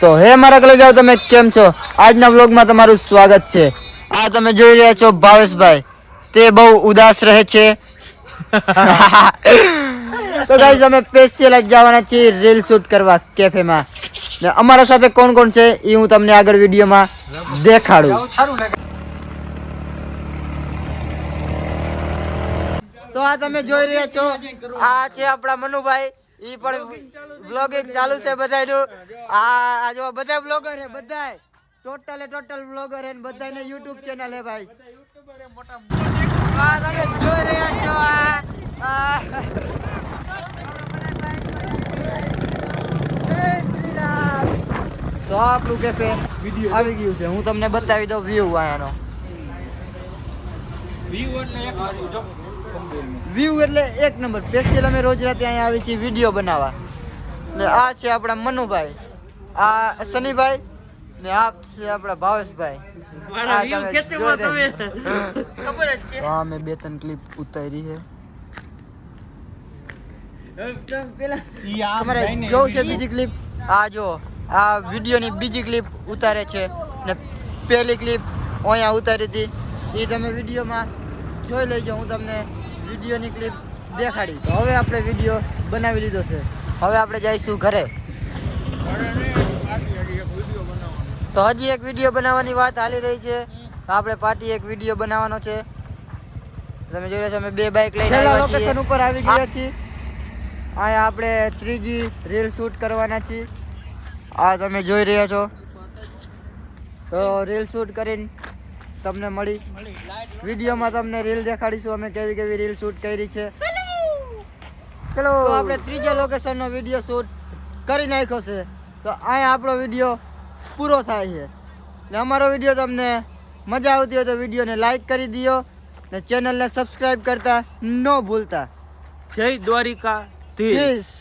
તો હે મારા કલેજાઓ, તમે કેમ છો? આજના વ્લોગમાં તમારું સ્વાગત છે. આ તમે જોઈ રહ્યા છો ભાવેશભાઈ, તે બહુ ઉદાસ રહે છે. તો ગાઈસ અમે સ્પેશિયલ જ જવાના છીએ રીલ શૂટ કરવા કેફેમાં. ને અમારા સાથે કોણ કોણ છે એ હું તમને આગળ વિડીયોમાં દેખાડું. તો આ તમે જોઈ રહ્યા છો, આ છે આપણા મનુભાઈ. ઈ પણ બ્લોગિંગ ચાલુ છે બધાયનું. આ જો બધા બ્લોગર હે, બધા ટોટલ બ્લોગર હે, બધાને YouTube ચેનલ હે ભાઈ. આ તમે જોઈ રહ્યા છો, આ તો આપણું કેફે આવી ગયું છે. હું તમને બતાવી દઉં વ્યૂ આયાનો. વ્યૂ એટલે એક નંબર. સ્પેશિયલ અમે રોજ રાતે અહીંયા આવી છીએ વિડીયો બનાવવા. ને આ છે આપણા મનુભાઈ, આ સનીભાઈ, ને આ છે આપણા ભાવેશભાઈ. તો અમે 2-3 ક્લિપ ઉતારી છે. તમારે જોવું છે બીજી ક્લિપ? આ જો આ વિડીયોની બીજી ક્લિપ ઉતારે છે ને પહેલી ક્લિપ અહીંયા ઉતારી હતી એ તમે વિડીયોમાં જોઈ લેજો. હું તમને વિડીયોની ક્લિપ દેખાડીશ. હવે આપણે વિડીયો બનાવી લીધો છે, હવે આપણે જઈશું ઘરે. તો હજી એક વિડીયો બનાવવાની વાત હાલી રહી છે. આપણે પાર્ટી એક વિડીયો બનાવવાનો છે. તમે જોઈ રહ્યા છો અમે 2 બાઇક લઈને આવ્યા છીએ. લોકેશન ઉપર આવી ગયા છીએ. અહીંયા આપણે 3G રીલ શૂટ કરવાના છીએ. આ તમે જોઈ રહ્યા છો. તો રીલ શૂટ કરીને તમને મળી વિડીયોમાં તમને રીલ દેખાડીશું અમે કેવી રીલ શૂટ કરી છે. ચલો આપણે 3જા લોકેશનનો વિડીયો શૂટ કરી નાખ્યો છે. તો અહીંયા આપણો વિડીયો પૂરો થાય છે. ને અમારો વિડીયો તમને મજા આવતી હોય તો વિડીયોને લાઈક કરી દો ને ચેનલને સબસ્ક્રાઈબ કરતા ન ભૂલતા. જય દ્વારિકા ધીશ.